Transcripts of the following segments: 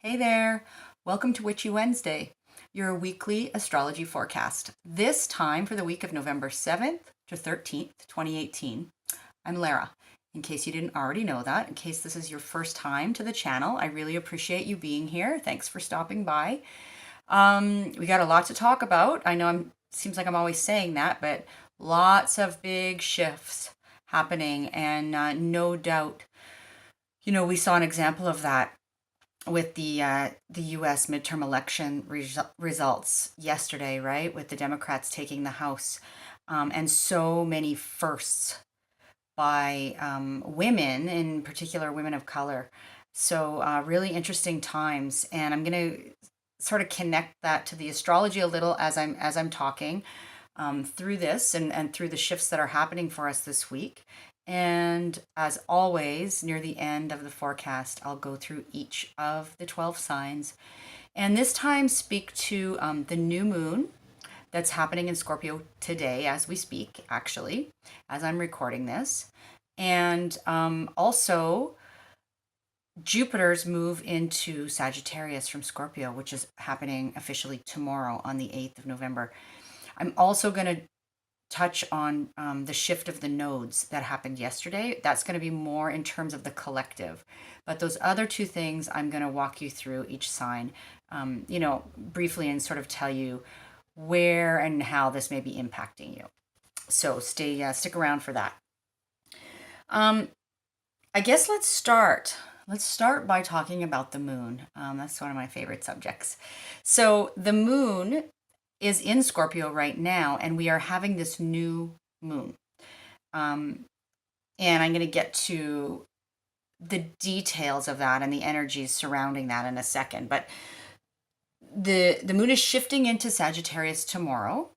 Hey there, welcome to Witchy Wednesday, your weekly astrology forecast. This time for the week of November 7th to 13th, 2018. I'm Lara. In case you didn't already know that, in case this is your first time to the channel, I really appreciate you being here. Thanks for stopping by. We got a lot to talk about. I know seems like I'm always saying that, but lots of big shifts happening, and no doubt, we saw an example of that with the U.S. midterm election results yesterday, right? With the Democrats taking the House, and so many firsts by women, in particular women of color. So really interesting times, and I'm going to sort of connect that to the astrology a little as I'm talking through this and through the shifts that are happening for us this week. And as always, near the end of the forecast, I'll go through each of the 12 signs. And this time, speak to the new moon that's happening in Scorpio today as we speak, actually, as I'm recording this. And also, Jupiter's move into Sagittarius from Scorpio, which is happening officially tomorrow on the 8th of November. I'm also going to touch on the shift of the nodes that happened yesterday. That's going to be more in terms of the collective. But those other two things, I'm going to walk you through each sign, briefly, and sort of tell you where and how this may be impacting you. So stick around for that. I guess let's start. Let's start by talking about the moon. That's one of my favorite subjects. So the moon is in Scorpio right now, and we are having this new moon. And I'm going to get to the details of that and the energies surrounding that in a second. But the moon is shifting into Sagittarius tomorrow,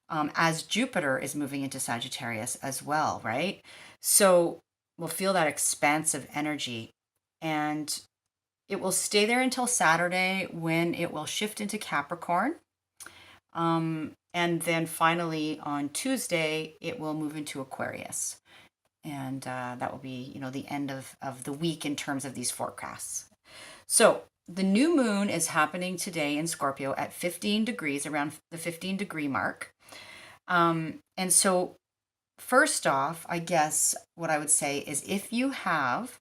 as Jupiter is moving into Sagittarius as well, right? So we'll feel that expansive energy, and it will stay there until Saturday, when it will shift into Capricorn. And then finally on Tuesday, it will move into Aquarius. And that will be, the end of the week in terms of these forecasts. So the new moon is happening today in Scorpio at 15 degrees, around the 15 degree mark. And so first off, I guess what I would say is, if you have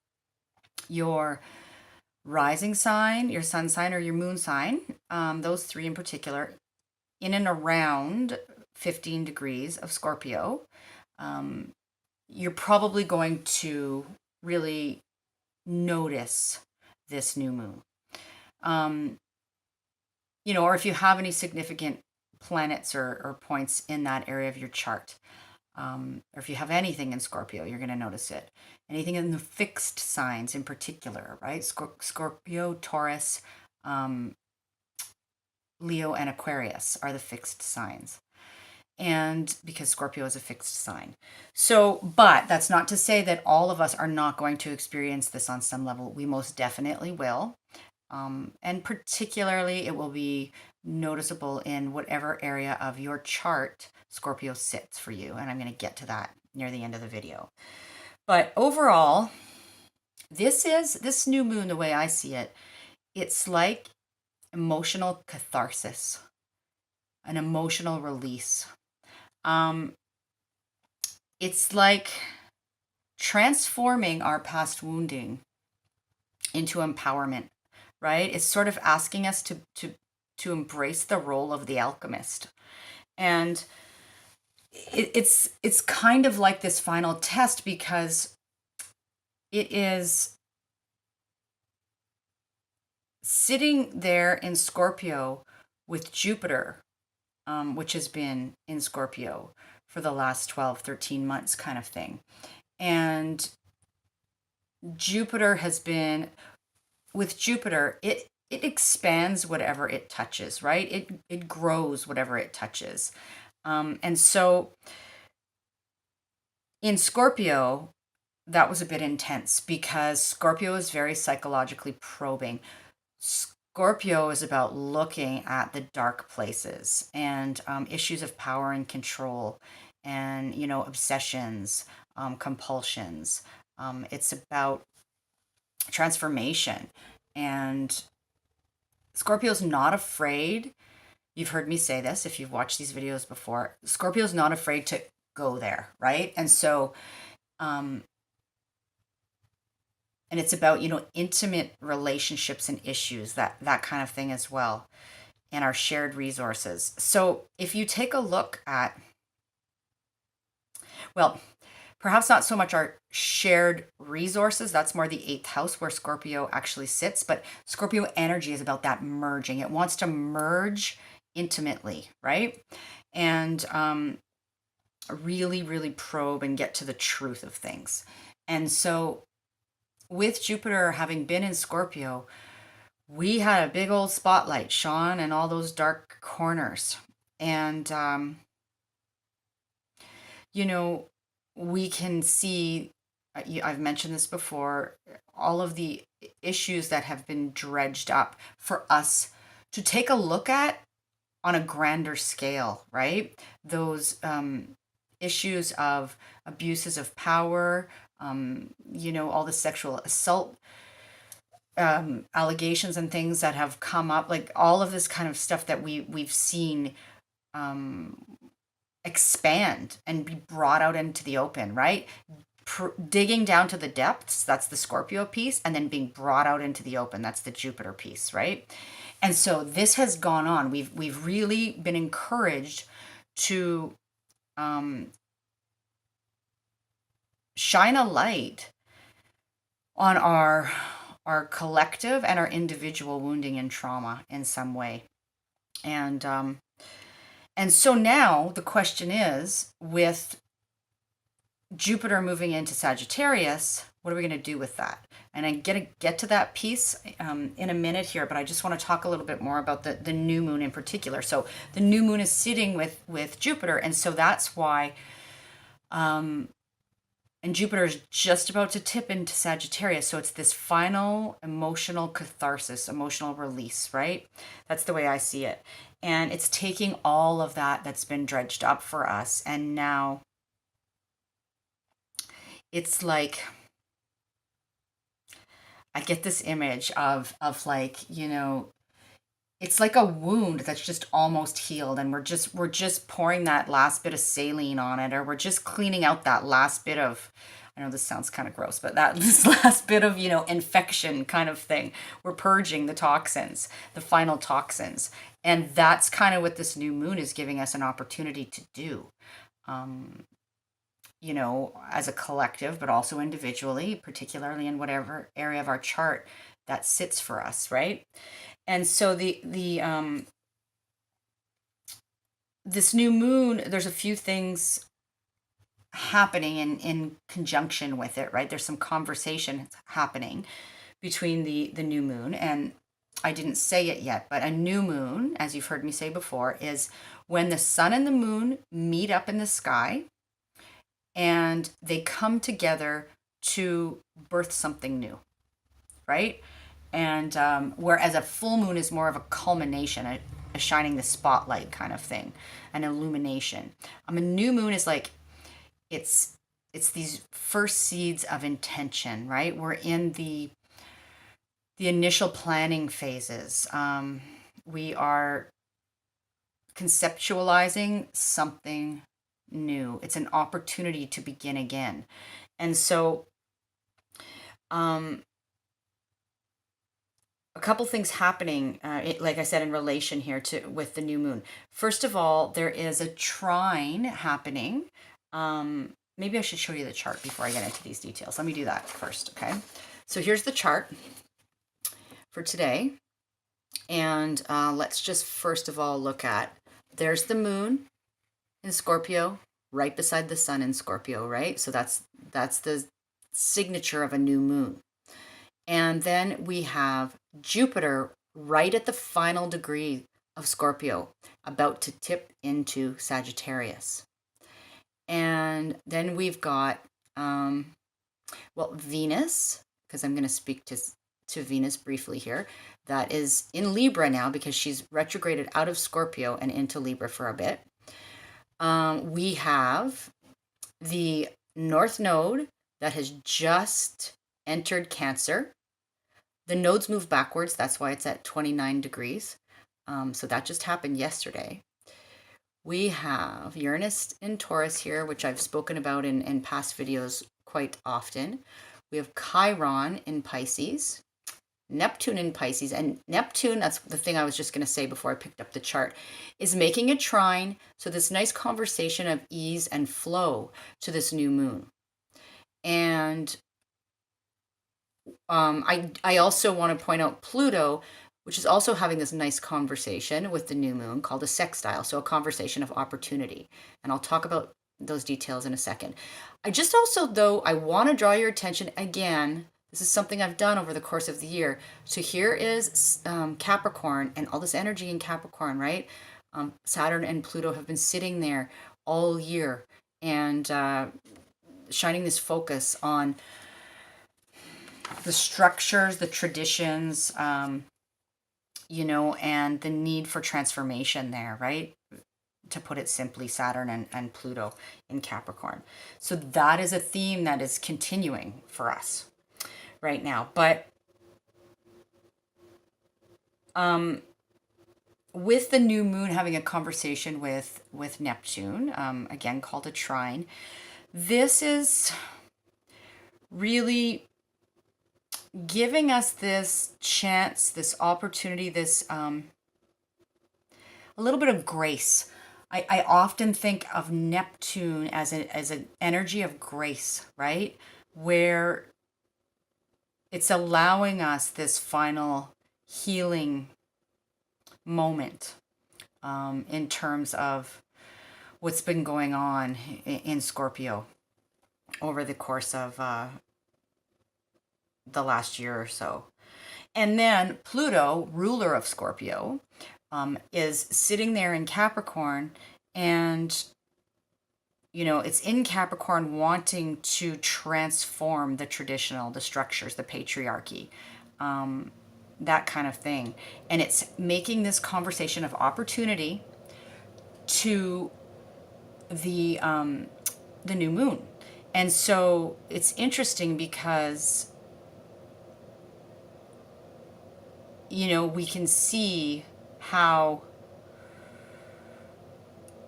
your rising sign, your sun sign, or your moon sign, those three in particular, in and around 15 degrees of Scorpio, you're probably going to really notice this new moon. Or if you have any significant planets or points in that area of your chart, or if you have anything in Scorpio, you're going to notice it. Anything in the fixed signs in particular, right? Scorpio, Taurus, Leo, and Aquarius are the fixed signs. And because Scorpio is a fixed sign. So, but that's not to say that all of us are not going to experience this on some level. We most definitely will. And particularly, it will be noticeable in whatever area of your chart Scorpio sits for you. And I'm going to get to that near the end of the video. But overall, this new moon, the way I see it, it's like emotional catharsis, an emotional release. It's like transforming our past wounding into empowerment, right? It's sort of asking us to embrace the role of the alchemist. And it's kind of like this final test, because it is sitting there in Scorpio with Jupiter, which has been in Scorpio for the last 12, 13 months kind of thing. And Jupiter has been, with Jupiter, it expands whatever it touches, right? It grows whatever it touches. And so in Scorpio, that was a bit intense, because Scorpio is very psychologically probing. Scorpio is about looking at the dark places and issues of power and control, and obsessions, compulsions. It's about transformation and Scorpio's not afraid. You've heard me say this if you've watched these videos before. Scorpio's not afraid to go there, right? And so, and it's about, intimate relationships and issues, that kind of thing as well, and our shared resources. So if you take a look at, well, perhaps not so much our shared resources, that's more the eighth house where Scorpio actually sits, but Scorpio energy is about that merging. It wants to merge intimately, right? And really, really probe and get to the truth of things. And so with Jupiter having been in Scorpio, we had a big old spotlight shone in all those dark corners. And, we can see, I've mentioned this before, all of the issues that have been dredged up for us to take a look at on a grander scale, right? Those issues of abuses of power, all the sexual assault allegations and things that have come up, like all of this kind of stuff that we've seen expand and be brought out into the open, right? Digging down to the depths, that's the Scorpio piece, and then being brought out into the open, that's the Jupiter piece, right? And so this has gone on. We've really been encouraged to shine a light on our collective and our individual wounding and trauma in some way. And so now the question is, with Jupiter moving into Sagittarius, what are we going to do with that? And I'm going to get to that piece in a minute here, but I just want to talk a little bit more about the new moon in particular. So the new moon is sitting with Jupiter, and so that's why, and Jupiter is just about to tip into Sagittarius. So it's this final emotional catharsis, emotional release, right? That's the way I see it. And it's taking all of that's been dredged up for us. And now it's like, I get this image of like, it's like a wound that's just almost healed, and we're just pouring that last bit of saline on it, or we're just cleaning out that last bit of, I know this sounds kind of gross, but this last bit of, infection kind of thing. We're purging the toxins, the final toxins. And that's kind of what this new moon is giving us an opportunity to do. As a collective, but also individually, particularly in whatever area of our chart that sits for us, right? And so this new moon, there's a few things happening in conjunction with it, right? There's some conversation happening between the new moon, and I didn't say it yet, but a new moon, as you've heard me say before, is when the sun and the moon meet up in the sky and they come together to birth something new, right? And whereas a full moon is more of a culmination, a shining the spotlight kind of thing, an illumination. A new moon is like, it's these first seeds of intention, right? We're in the initial planning phases. We are conceptualizing something new. It's an opportunity to begin again. And so a couple things happening, like I said, in relation here with the new moon. First of all, there is a trine happening. Maybe I should show you the chart before I get into these details. Let me do that first, okay? So here's the chart for today. And let's just first of all look at, there's the moon in Scorpio, right beside the sun in Scorpio, right? So that's the signature of a new moon. And then we have Jupiter right at the final degree of Scorpio, about to tip into Sagittarius. And then we've got, Venus, because I'm going to speak to Venus briefly here, that is in Libra now because she's retrograded out of Scorpio and into Libra for a bit. We have the North Node that has just entered Cancer. The nodes move backwards. That's why it's at 29 degrees. So that just happened yesterday. We have Uranus in Taurus here, which I've spoken about in past videos quite often. We have Chiron in Pisces, Neptune in Pisces, and Neptune, that's the thing I was just going to say before I picked up the chart, is making a trine. So this nice conversation of ease and flow to this new moon. And I also want to point out Pluto, which is also having this nice conversation with the new moon called a sextile, so a conversation of opportunity. And I'll talk about those details in a second. I just also, though, I want to draw your attention again. This is something I've done over the course of the year. So here is Capricorn and all this energy in Capricorn, right? Saturn and Pluto have been sitting there all year and shining this focus on the structures, the traditions, you know, and the need for transformation there, right? To put it simply, Saturn and Pluto in Capricorn. So that is a theme that is continuing for us right now. But with the new moon having a conversation with Neptune, again called a trine, this is really giving us this chance, this opportunity, this a little bit of grace. I often think of Neptune as an energy of grace, right? Where it's allowing us this final healing moment in terms of what's been going on in Scorpio over the course of the last year or so. And then Pluto, ruler of Scorpio, is sitting there in Capricorn, and you know, it's in Capricorn wanting to transform the traditional, the structures, the patriarchy, that kind of thing. And it's making this conversation of opportunity to the new moon. And so it's interesting because, you know, we can see how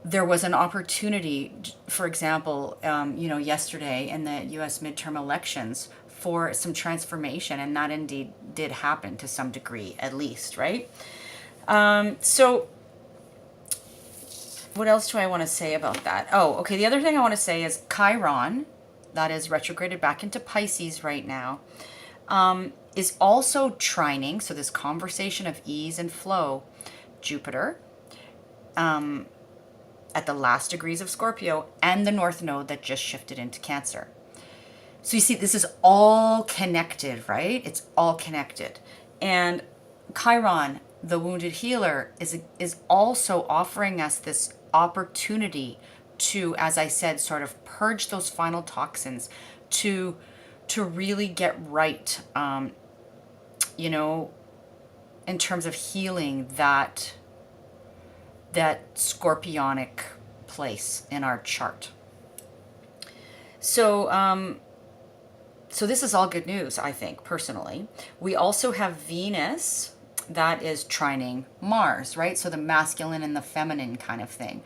there was an opportunity, for example, you know, yesterday in the US midterm elections for some transformation, and that indeed did happen to some degree, at least, right? So what else do I want to say about that? Oh, okay, the other thing I want to say is Chiron, that is retrograded back into Pisces right now, is also trining, so this conversation of ease and flow, Jupiter, at the last degrees of Scorpio, and the North Node that just shifted into Cancer. So you see, this is all connected, right? It's all connected. And Chiron, the wounded healer, is also offering us this opportunity to, as I said, sort of purge those final toxins, to really get right, you know, in terms of healing that scorpionic place in our chart. So so this is all good news, I think, personally. We also have Venus that is trining Mars, right? So the masculine and the feminine kind of thing.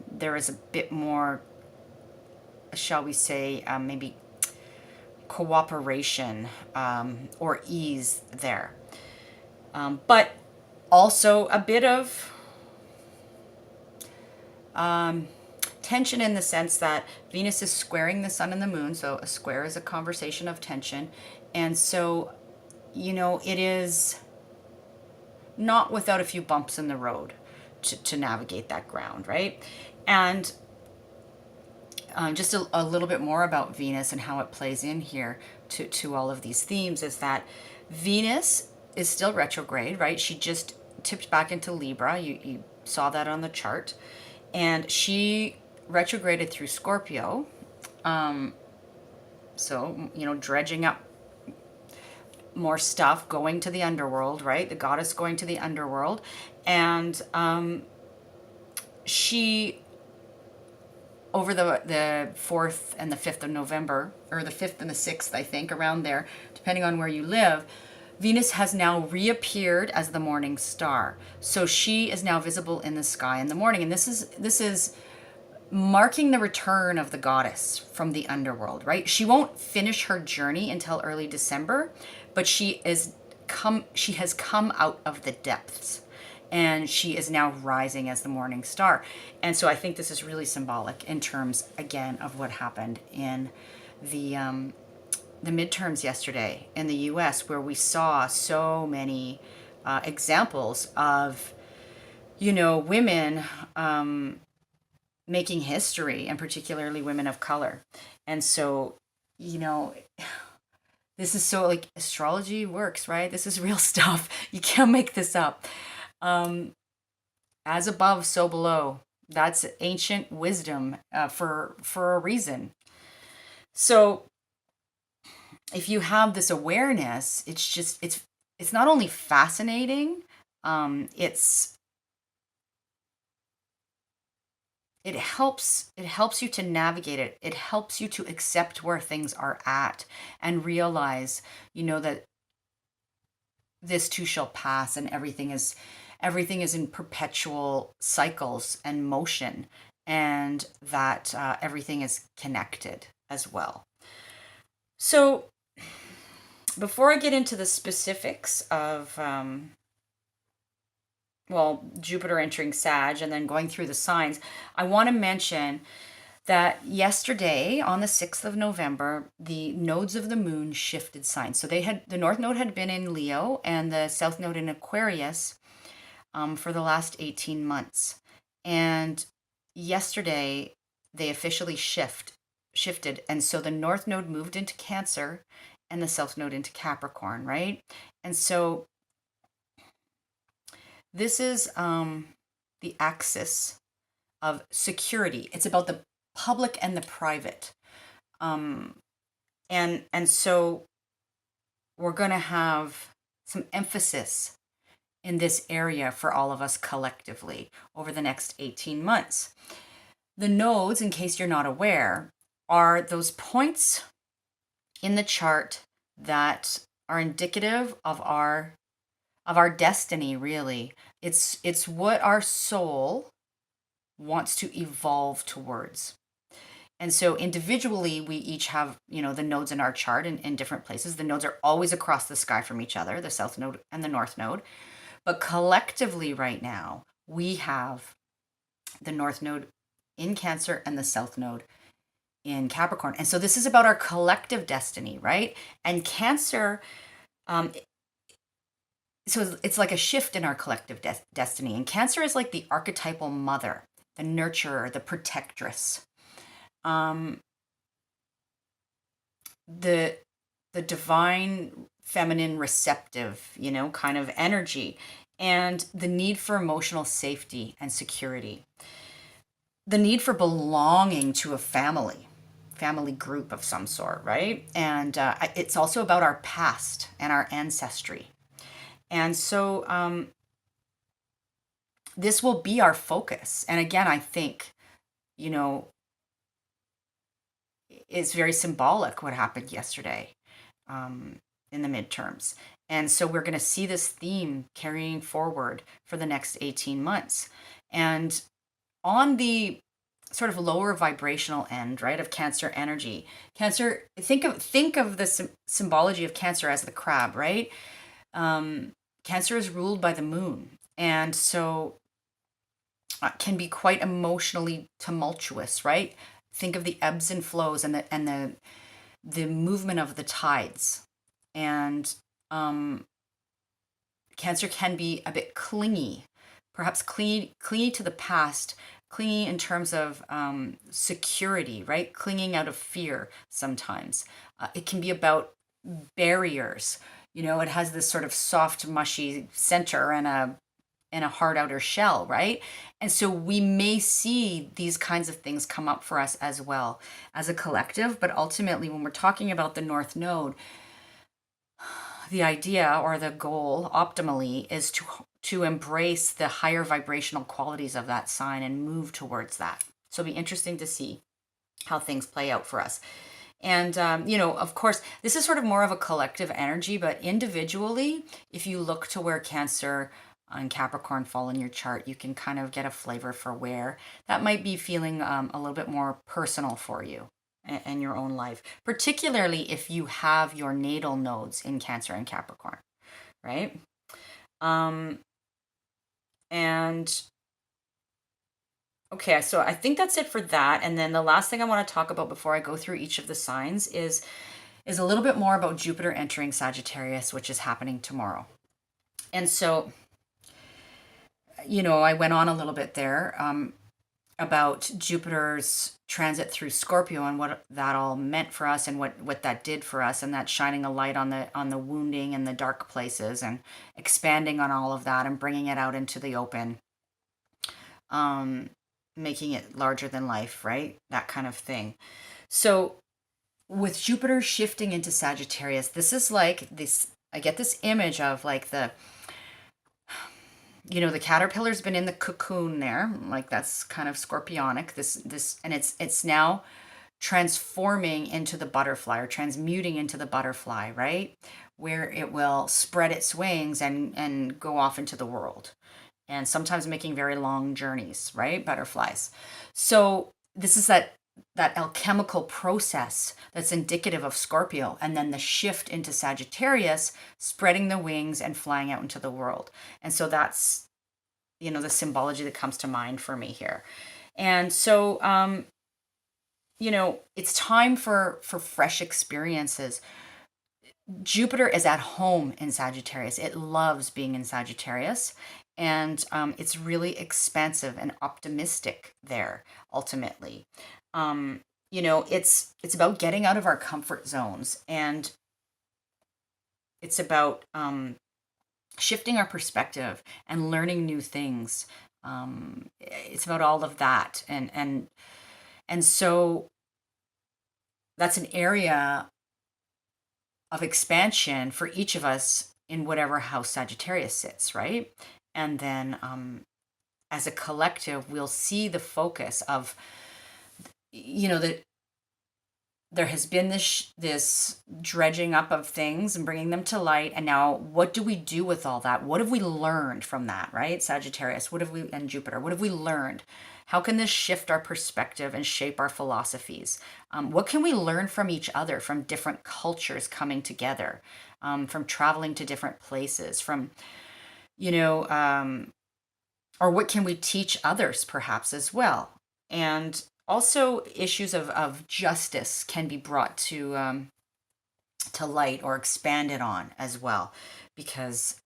There is a bit more, shall we say, maybe cooperation or ease there. But also a bit of tension in the sense that Venus is squaring the sun and the moon. So a square is a conversation of tension. And so, you know, it is not without a few bumps in the road to navigate that ground, right? And just a little bit more about Venus and how it plays in here to all of these themes is that Venus is still retrograde, right? She just tipped back into Libra. You saw that on the chart. And she retrograded through Scorpio. So, you know, dredging up more stuff, going to the underworld, right? The goddess going to the underworld. And she, over the 4th and the 5th of November, or the 5th and the 6th, I think, around there, depending on where you live, Venus has now reappeared as the morning star. So she is now visible in the sky in the morning. And this is marking the return of the goddess from the underworld, right? She won't finish her journey until early December, but she has come out of the depths, and she is now rising as the morning star. And so I think this is really symbolic in terms, again, of what happened in the midterms yesterday in the US, where we saw so many examples of, women making history, and particularly women of color. And so, you know, this is so, like, astrology works, right? This is real stuff. You can't make this up. As above, so below. That's ancient wisdom for a reason. So if you have this awareness, it's not only fascinating, it's it helps you to navigate it. It helps you to accept where things are at and realize, that this too shall pass, and everything is in perpetual cycles and motion, and that everything is connected as well. So before I get into the specifics of Jupiter entering Sag and then going through the signs, I want to mention that yesterday, on the 6th of November, the nodes of the moon shifted signs. So the North Node had been in Leo and the South Node in Aquarius for the last 18 months. And yesterday, they officially shifted. And so the North Node moved into Cancer and the South Node into Capricorn, right? And so this is the axis of security. It's about the public and the private. And so we're going to have some emphasis in this area for all of us collectively over the next 18 months. The nodes, in case you're not aware, are those points in the chart that are indicative of our destiny, really. It's what our soul wants to evolve towards. And so individually, we each have, the nodes in our chart in different places. The nodes are always across the sky from each other, the South Node and the North Node. But collectively right now, we have the North Node in Cancer and the South Node in Capricorn. And so this is about our collective destiny, right? And Cancer, so it's like a shift in our collective destiny. And Cancer is like the archetypal mother, the nurturer, the protectress, the divine feminine receptive, kind of energy, and the need for emotional safety and security, the need for belonging to a family group of some sort, right? And it's also about our past and our ancestry. And so this will be our focus. And again, I think, it's very symbolic what happened yesterday in the midterms. And so we're going to see this theme carrying forward for the next 18 months. And on the sort of lower vibrational end, right, of Cancer energy, Cancer, think of the symbology of Cancer as the crab, right? Cancer is ruled by the moon, and so can be quite emotionally tumultuous, right? Think of the ebbs and flows and the movement of the tides. And Cancer can be a bit clingy, perhaps clingy to the past, clingy in terms of security, right? Clinging out of fear sometimes. It can be about barriers. It has this sort of soft, mushy center and a hard outer shell, right? And so we may see these kinds of things come up for us as well as a collective. But ultimately, when we're talking about the North Node, the idea or the goal optimally is to embrace the higher vibrational qualities of that sign and move towards that. So it'll be interesting to see how things play out for us. And, of course, this is sort of more of a collective energy, but individually, if you look to where Cancer and Capricorn fall in your chart, you can kind of get a flavor for where that might be feeling a little bit more personal for you and your own life, particularly if you have your natal nodes in Cancer and Capricorn, right? Um, and okay, so I think that's it for that. And then the last thing I want to talk about before I go through each of the signs is a little bit more about Jupiter entering Sagittarius, which is happening tomorrow. And so, I went on a little bit there about Jupiter's transit through Scorpio and what that all meant for us and what that did for us, and that shining a light on the wounding and the dark places and expanding on all of that and bringing it out into the open, making it larger than life, right? That kind of thing. So with Jupiter shifting into Sagittarius, this is like this, I get this image of like the caterpillar's been in the cocoon there, like that's kind of scorpionic. And it's now transforming into the butterfly or transmuting into the butterfly, right? Where it will spread its wings and go off into the world. And sometimes making very long journeys, right? Butterflies. So this is that alchemical process that's indicative of Scorpio, and then the shift into Sagittarius, spreading the wings and flying out into the world. And so that's the symbology that comes to mind for me here. And so it's time for fresh experiences. Jupiter is at home in Sagittarius. It loves being in Sagittarius, and it's really expansive and optimistic there ultimately. It's about getting out of our comfort zones, and it's about shifting our perspective and learning new things. It's about all of that, and so that's an area of expansion for each of us in whatever house Sagittarius sits, right? And then as a collective, we'll see the focus of, that there has been this dredging up of things and bringing them to light. And now what do we do with all that? What have we learned from that, right? Sagittarius, and Jupiter, what have we learned? How can this shift our perspective and shape our philosophies? What can we learn from each other, from different cultures coming together, from traveling to different places, from, or what can we teach others perhaps as well? And also issues of justice can be brought to light or expanded on as well, because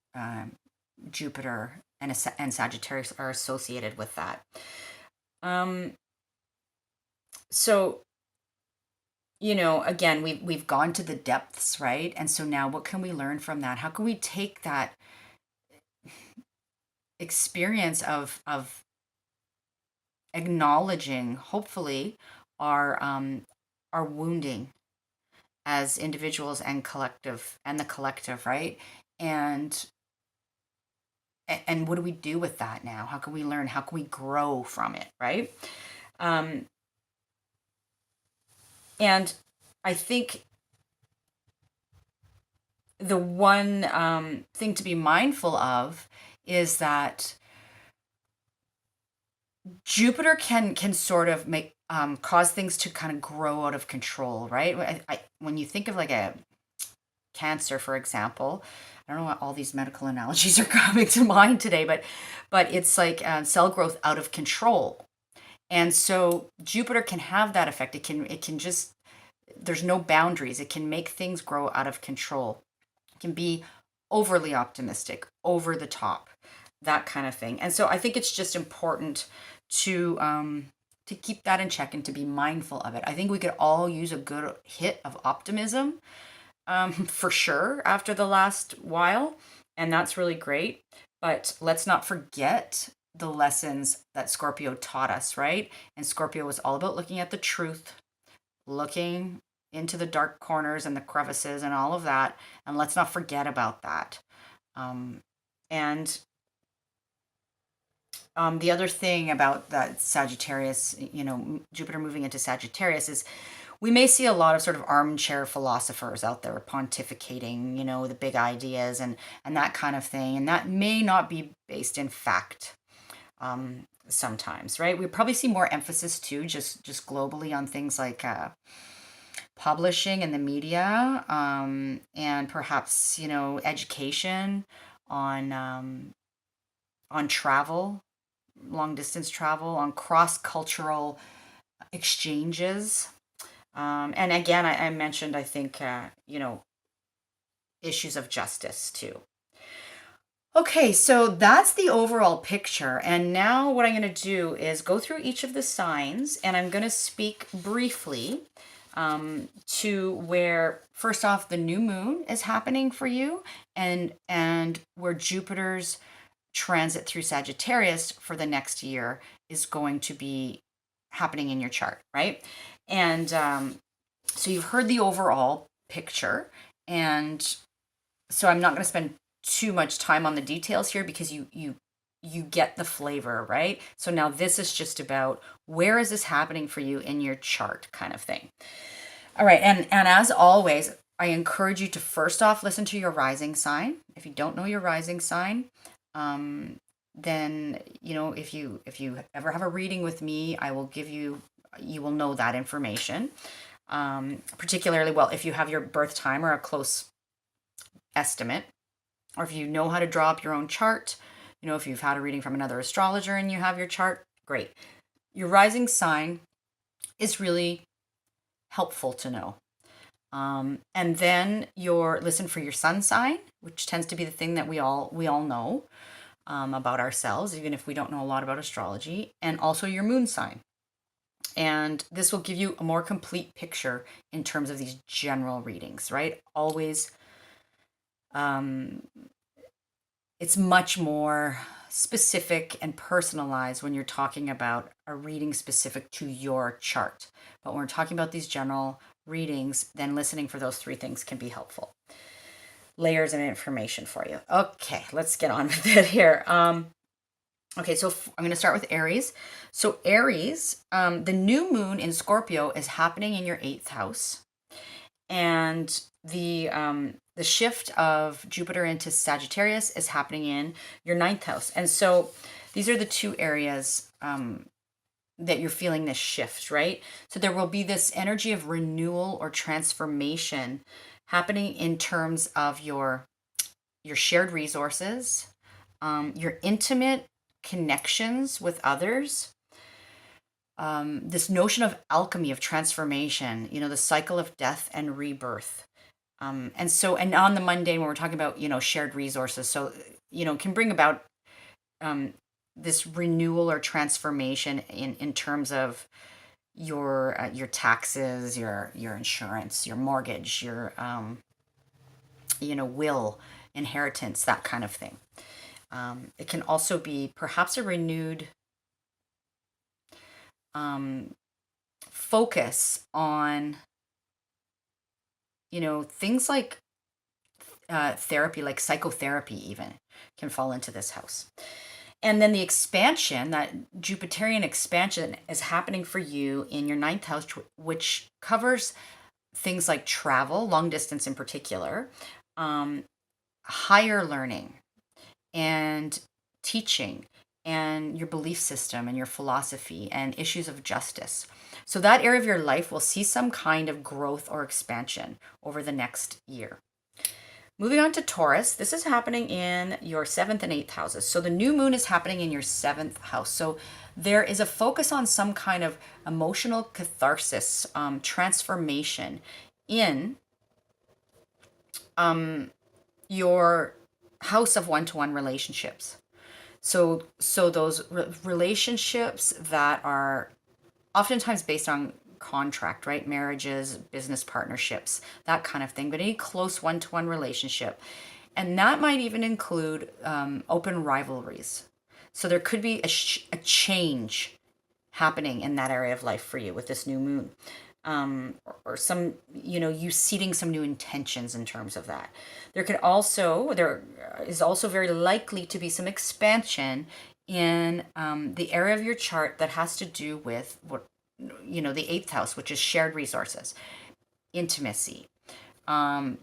Jupiter and Sagittarius are associated with that. So, again, we've gone to the depths, right? And so now what can we learn from that? How can we take that experience of acknowledging, hopefully, our wounding as individuals and the collective, right? And what do we do with that now? How can we learn? How can we grow from it, right? And I think the one thing to be mindful of is that Jupiter can sort of make cause things to kind of grow out of control, right? When you think of like a Cancer, for example, I don't know what all these medical analogies are coming to mind today, but it's like cell growth out of control. And so Jupiter can have that effect. It can just, there's no boundaries. It can make things grow out of control. It can be overly optimistic, over the top, that kind of thing. And so I think it's just important to keep that in check and to be mindful of it. I think we could all use a good hit of optimism, for sure, after the last while, and that's really great. But let's not forget the lessons that Scorpio taught us, right? And Scorpio was all about looking at the truth, looking into the dark corners and the crevices and all of that. And let's not forget about that. And the other thing about that Sagittarius, Jupiter moving into Sagittarius, is we may see a lot of sort of armchair philosophers out there pontificating, the big ideas and that kind of thing. And that may not be based in fact sometimes, right? We probably see more emphasis too, just globally on things like publishing and the media, and perhaps, education on travel, long distance travel, on cross-cultural exchanges. And again, I mentioned, I think, issues of justice too. Okay, so that's the overall picture. And now what I'm going to do is go through each of the signs, and I'm going to speak briefly to where, first off, the new moon is happening for you, and where Jupiter's transit through Sagittarius for the next year is going to be happening in your chart, right? And so you've heard the overall picture, and so I'm not going to spend too much time on the details here because you get the flavor, right? So now this is just about where is this happening for you in your chart kind of thing. All right, and as always, I encourage you to first off listen to your rising sign. If you don't know your rising sign, then if you ever have a reading with me, I will give you will know that information. Particularly, well, if you have your birth time or a close estimate, or if you know how to draw up your own chart, if you've had a reading from another astrologer and you have your chart, great. Your rising sign is really helpful to know. And then listen for your sun sign, which tends to be the thing that we all know about ourselves, even if we don't know a lot about astrology, and also your moon sign. And this will give you a more complete picture in terms of these general readings, right? Always, it's much more specific and personalized when you're talking about a reading specific to your chart. But when we're talking about these general readings, then listening for those three things can be helpful. Layers of information for you. Okay, let's get on with it here. Okay, so I'm going to start with Aries. So Aries, the new moon in Scorpio is happening in your 8th house. And the shift of Jupiter into Sagittarius is happening in your 9th house. And so these are the two areas that you're feeling this shift, right? So there will be this energy of renewal or transformation happening in terms of your shared resources, your intimate connections with others, this notion of alchemy, of transformation, the cycle of death and rebirth. And on the mundane, when we're talking about, shared resources, so, can bring about this renewal or transformation in terms of your taxes, your insurance, your mortgage, your, will, inheritance, that kind of thing. It can also be perhaps a renewed focus on, things like therapy, like psychotherapy even, can fall into this house. And then the expansion, that Jupiterian expansion, is happening for you in your 9th house, which covers things like travel, long distance in particular, higher learning, and teaching, and your belief system and your philosophy, and issues of justice. So that area of your life will see some kind of growth or expansion over the next year. Moving on to Taurus, this is happening in your 7th and 8th houses. So the new moon is happening in your 7th house. So there is a focus on some kind of emotional catharsis, transformation in your house of one-to-one relationships. So those relationships that are oftentimes based on contract, right? Marriages, business partnerships, that kind of thing, but any close one-to-one relationship. And that might even include open rivalries. So there could be a change happening in that area of life for you with this new moon. Or some, you seeding some new intentions in terms of that. There is also very likely to be some expansion in the area of your chart that has to do with the eighth house, which is shared resources, intimacy, um,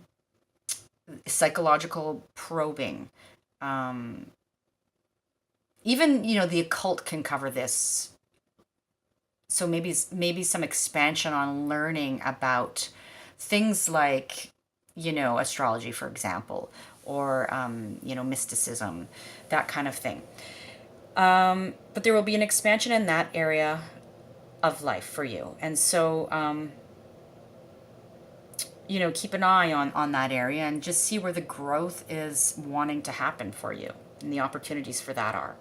psychological probing. Um, Even, the occult can cover this. So maybe some expansion on learning about things like, astrology, for example, or, mysticism, that kind of thing. But there will be an expansion in that area of life for you. And so, keep an eye on that area and just see where the growth is wanting to happen for you and the opportunities for that are.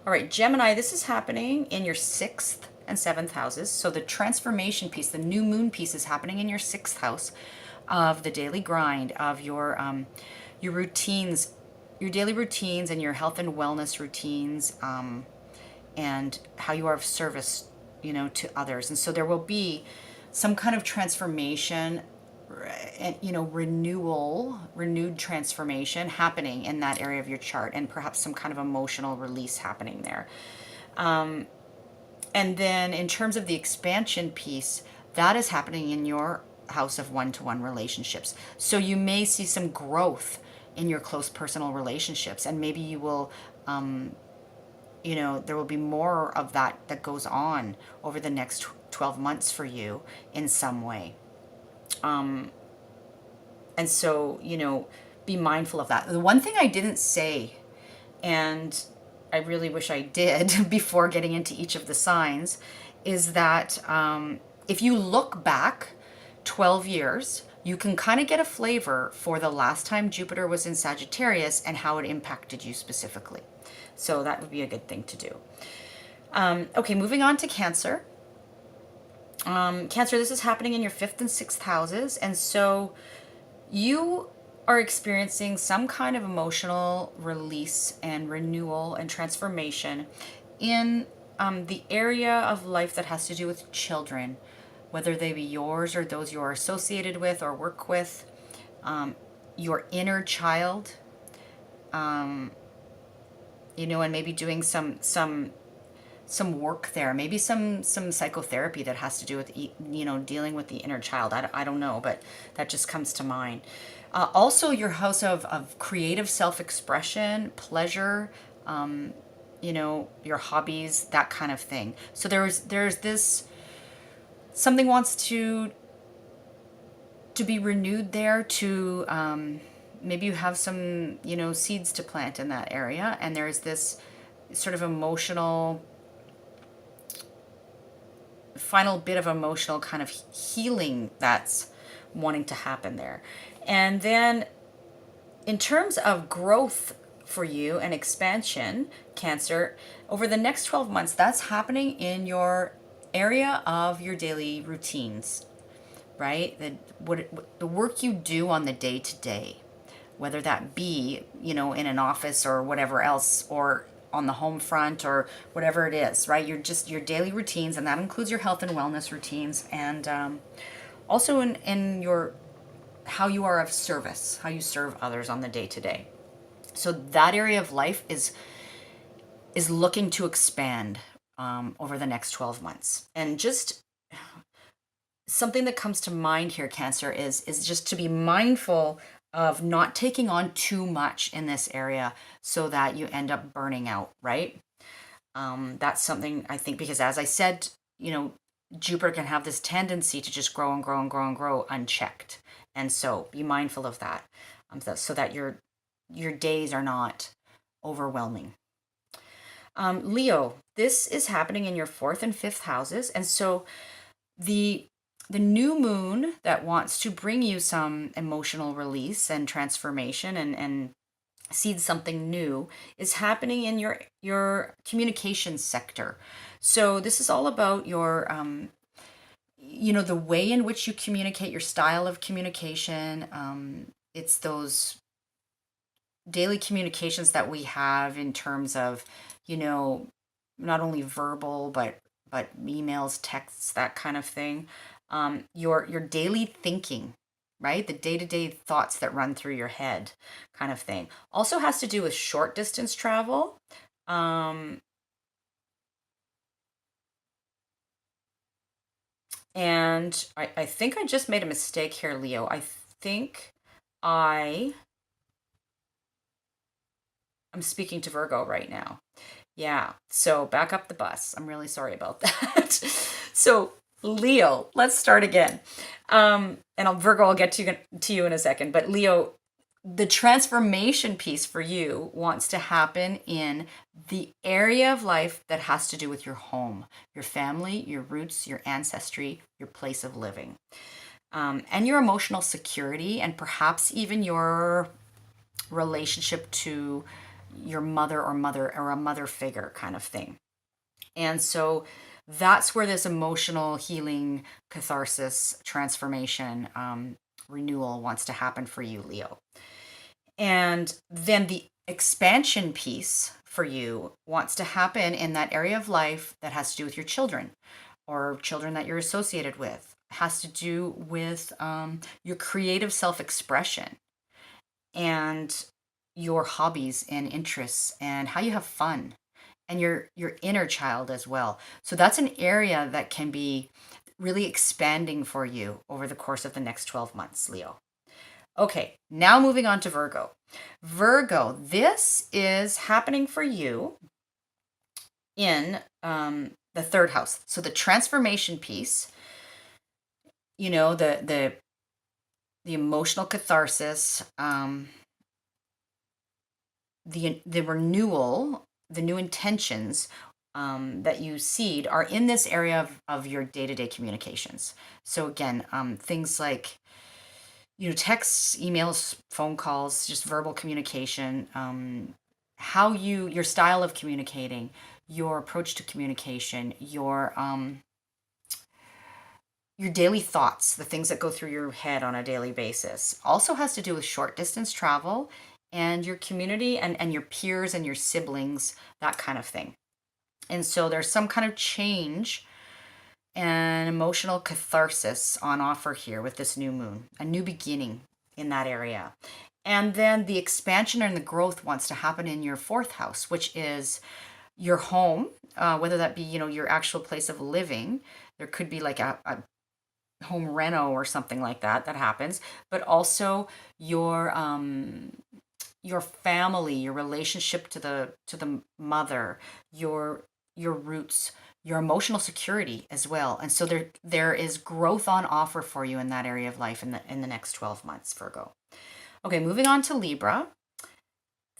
All right, Gemini, this is happening in your sixth and seventh houses. So the transformation piece, the new moon piece, is happening in your sixth house of the daily grind of your routines, your daily routines, and your health and wellness routines, and how you are of service, to others. And so there will be some kind of transformation, and renewed transformation happening in that area of your chart, and perhaps some kind of emotional release happening there. And then in terms of the expansion piece, that is happening in your house of one-to-one relationships. So you may see some growth in your close personal relationships, and maybe you will, there will be more of that goes on over the next 12 months for you in some way. And so, be mindful of that. The one thing I didn't say, and I really wish I did before getting into each of the signs, is that if you look back 12 years, you can kind of get a flavor for the last time Jupiter was in Sagittarius and how it impacted you specifically. So that would be a good thing to do. Okay, moving on to Cancer. Cancer, this is happening in your fifth and sixth houses. And so you are experiencing some kind of emotional release and renewal and transformation in the area of life that has to do with children, whether they be yours or those you are associated with or work with, your inner child, and maybe doing some work there, maybe some psychotherapy that has to do with dealing with the inner child. I don't know, but that just comes to mind. Also your house of creative self-expression, pleasure, your hobbies, that kind of thing. So there's this, something wants to be renewed there, to maybe you have some seeds to plant in that area, and there's this sort of emotional, final bit of emotional kind of healing that's wanting to happen there. And then in terms of growth for you and expansion, Cancer, over the next 12 months, that's happening in your area of your daily routines, right? The work you do on the day to day, whether that be, in an office or whatever else, or on the home front or whatever it is, right? Your daily routines, and that includes your health and wellness routines, and also in your, how you are of service, how you serve others on the day to day. So that area of life is looking to expand over the next 12 months. And just something that comes to mind here, Cancer, is just to be mindful of not taking on too much in this area so that you end up burning out, right? That's something I think, because as I said, Jupiter can have this tendency to just grow and grow and grow and grow unchecked. And so be mindful of that, so that your days are not overwhelming. Leo, this is happening in your fourth and fifth houses. And so the new moon that wants to bring you some emotional release and transformation and seed something new is happening in your communications sector. So this is all about your the way in which you communicate, your style of communication. It's those daily communications that we have in terms of not only verbal but emails, texts, that kind of thing. Your daily thinking, right? The day-to-day thoughts that run through your head, kind of thing. Also has to do with short distance travel. And I think I just made a mistake here, Leo. I think I'm speaking to Virgo right now. Yeah, so back up the bus. I'm really sorry about that. So, Leo, let's start again. Virgo, I'll get to you in a second. But Leo, the transformation piece for you wants to happen in the area of life that has to do with your home, your family, your roots, your ancestry, your place of living, and your emotional security, and perhaps even your relationship to your mother or a mother figure kind of thing. And so that's where this emotional healing, catharsis, transformation, renewal wants to happen for you, Leo. And then the expansion piece for you wants to happen in that area of life that has to do with your children or children that you're associated with. It has to do with your creative self-expression and your hobbies and interests and how you have fun and your inner child as well. So that's an area that can be really expanding for you over the course of the next 12 months, Leo. Okay, now moving on to Virgo. Virgo, this is happening for you in the third house. So the transformation piece, you know, the emotional catharsis, the renewal, the new intentions that you seed are in this area of your day-to-day communications. So again, things like texts, emails, phone calls, just verbal communication, your style of communicating, your approach to communication, your daily thoughts, the things that go through your head on a daily basis. Also has to do with short distance travel and your community and your peers and your siblings, that kind of thing. And so there's some kind of change and emotional catharsis on offer here with this new moon, a new beginning in that area. And then the expansion and the growth wants to happen in your fourth house, which is your home, whether that be, your actual place of living. There could be like a home reno or something like that happens, but also your family, your relationship to the mother, your roots, your emotional security as well. And so there is growth on offer for you in that area of life in the next 12 months, Virgo. Okay, moving on to Libra.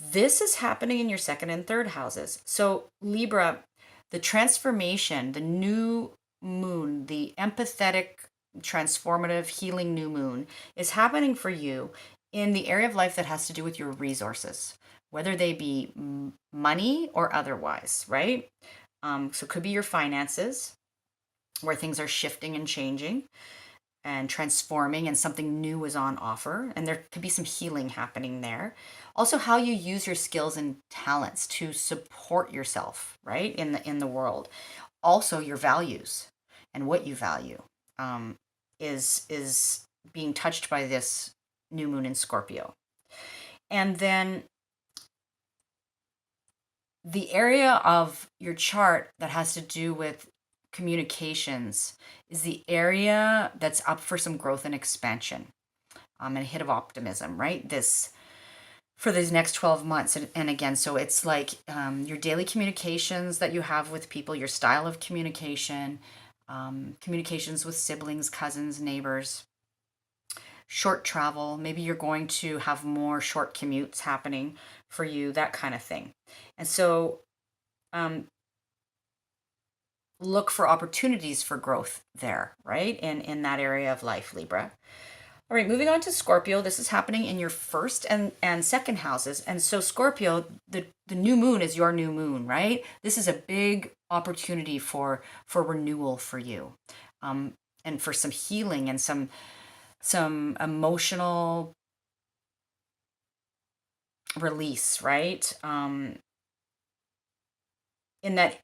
This is happening in your second and third houses. So Libra, the transformation, the new moon, the empathetic, transformative, healing new moon is happening for you in the area of life that has to do with your resources, whether they be money or otherwise, right? So it could be your finances, where things are shifting and changing and transforming and something new is on offer, and there could be some healing happening there. Also, how you use your skills and talents to support yourself, right, in the world. Also, your values and what you value is being touched by this new moon in Scorpio. And then the area of your chart that has to do with communications is the area that's up for some growth and expansion, and a hit of optimism, right? This for these next 12 months. And again, so it's like your daily communications that you have with people, your style of communication, communications with siblings, cousins, neighbors, short travel. Maybe you're going to have more short commutes happening for you, that kind of thing. And so look for opportunities for growth there, right? In that area of life, Libra. All right, moving on to Scorpio. This is happening in your first and second houses. And so Scorpio, the new moon is your new moon, right? This is a big opportunity for renewal for you, and for some healing and some emotional release, right? In that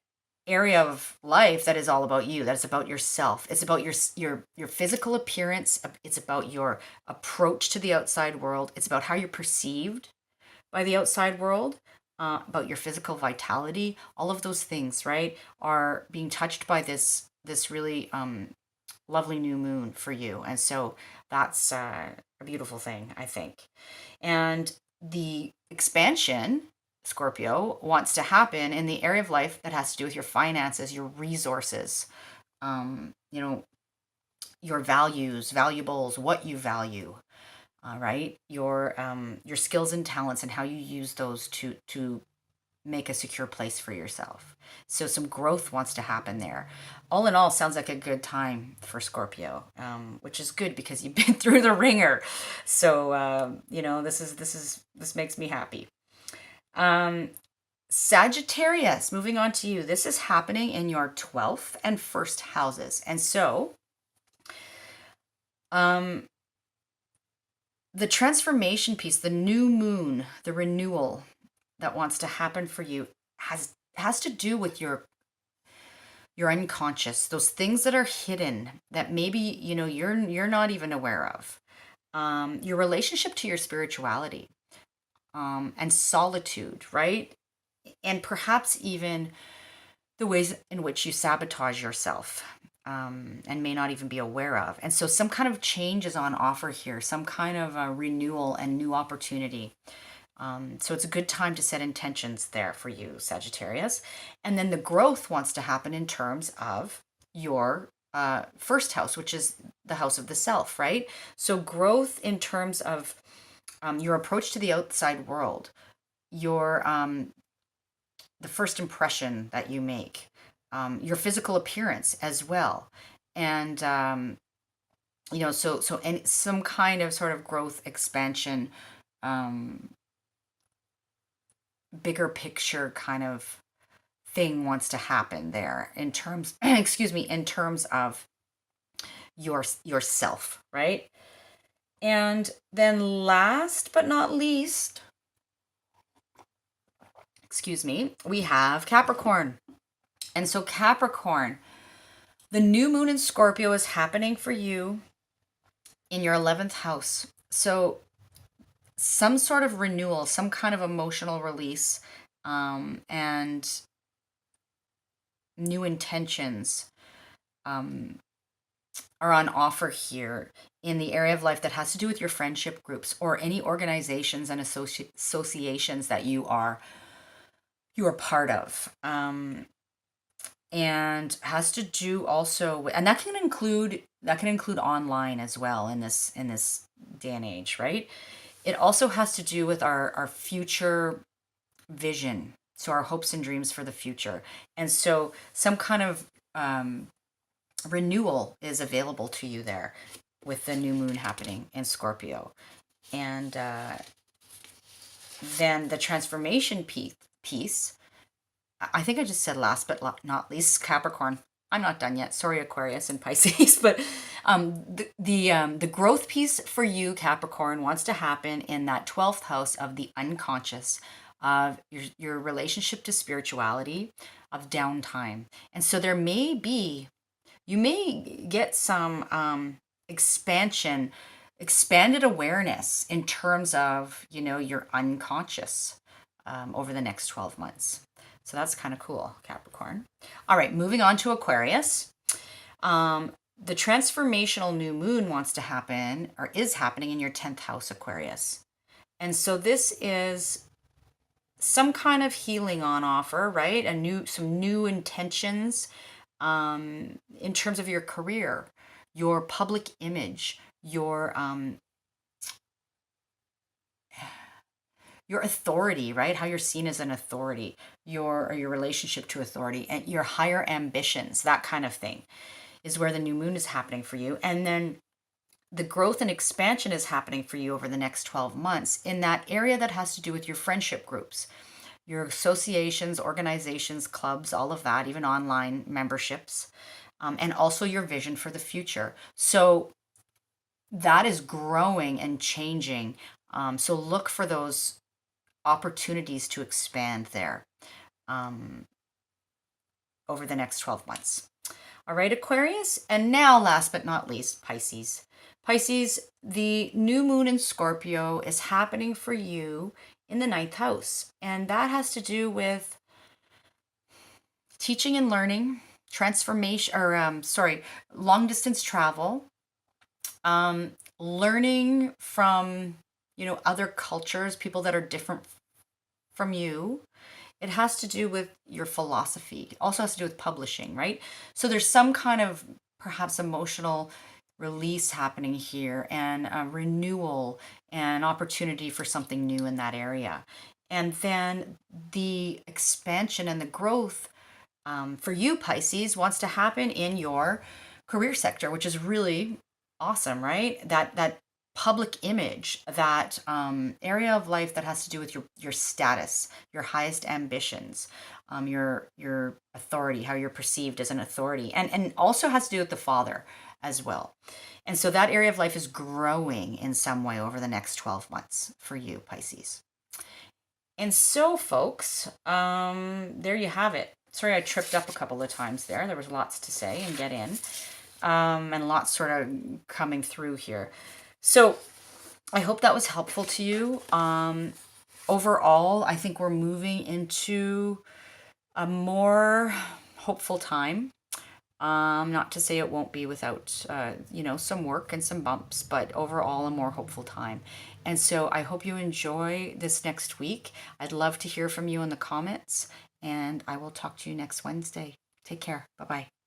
area of life that is all about you, that's about yourself. It's about your physical appearance. It's about your approach to the outside world. It's about how you're perceived by the outside world, about your physical vitality. All of those things, right, are being touched by this really lovely new moon for you. And so that's a beautiful thing, I think. And the expansion, Scorpio, wants to happen in the area of life that has to do with your finances, your resources, you know, your values, valuables, what you value, right? Your skills and talents and how you use those to make a secure place for yourself. So some growth wants to happen there. All in all, sounds like a good time for Scorpio, which is good because you've been through the ringer. So you know, this makes me happy. Sagittarius, moving on to you. This is happening in your 12th and 1st houses. And so the transformation piece, the new moon, the renewal that wants to happen for you has to do with your unconscious, those things that are hidden that maybe, you know, you're not even aware of. Your relationship to your spirituality, and solitude, right? And perhaps even the ways in which you sabotage yourself, and may not even be aware of. And so some kind of change is on offer here, some kind of a renewal and new opportunity. So it's a good time to set intentions there for you, Sagittarius. And then the growth wants to happen in terms of your 1st house, which is the house of the self, right? So growth in terms of your approach to the outside world, your the first impression that you make, your physical appearance as well, and you know, so and some kind of sort of growth, expansion, bigger picture kind of thing wants to happen there in terms excuse me, in terms of yourself, right? And then last but not least, excuse me, we have Capricorn. And so Capricorn, the new moon in Scorpio is happening for you in your 11th house. So some sort of renewal, some kind of emotional release, and new intentions are on offer here in the area of life that has to do with your friendship groups or any organizations and associations that you are part of. And has to do also, and that can include online as well in this day and age, right? It also has to do with our future vision, so our hopes and dreams for the future. And so some kind of renewal is available to you there with the new moon happening in Scorpio. And then the transformation piece, I think I just said last but not least, Capricorn. I'm not done yet. Sorry, Aquarius and Pisces. But the growth piece for you, Capricorn, wants to happen in that 12th house of the unconscious, of your relationship to spirituality, of downtime. And so there may be, you may get some expanded awareness in terms of, you know, your unconscious over the next 12 months. So that's kind of cool, Capricorn. All right, moving on to Aquarius. The transformational new moon wants to happen, or is happening, in your 10th house, Aquarius. And so this is some kind of healing on offer, right? Some new intentions in terms of your career, your public image, your authority, right? How you're seen as an authority, your relationship to authority, and your higher ambitions, that kind of thing is where the new moon is happening for you. And then the growth and expansion is happening for you over the next 12 months in that area that has to do with your friendship groups, your associations, organizations, clubs, all of that, even online memberships, and also your vision for the future. So that is growing and changing. So look for those opportunities to expand there over the next 12 months. All right, Aquarius. And now, last but not least, Pisces. Pisces, the new moon in Scorpio is happening for you in the 9th house. And that has to do with teaching and learning, transformation, or long distance travel, learning from, other cultures, people that are different from you. It has to do with your philosophy. It also has to do with publishing, right? So there's some kind of perhaps emotional release happening here, and a renewal and opportunity for something new in that area. And then the expansion and the growth, for you, Pisces, wants to happen in your career sector, which is really awesome, right? That public image, that area of life that has to do with your status, your highest ambitions, your authority, how you're perceived as an authority, and also has to do with the father as well. And so that area of life is growing in some way over the next 12 months for you, Pisces. And so, folks, there you have it. Sorry, I tripped up a couple of times there. There was lots to say and get in, and lots sort of coming through here. So I hope that was helpful to you. Overall, I think we're moving into a more hopeful time. Not to say it won't be without, some work and some bumps, but overall a more hopeful time. And so I hope you enjoy this next week. I'd love to hear from you in the comments, and I will talk to you next Wednesday. Take care. Bye-bye.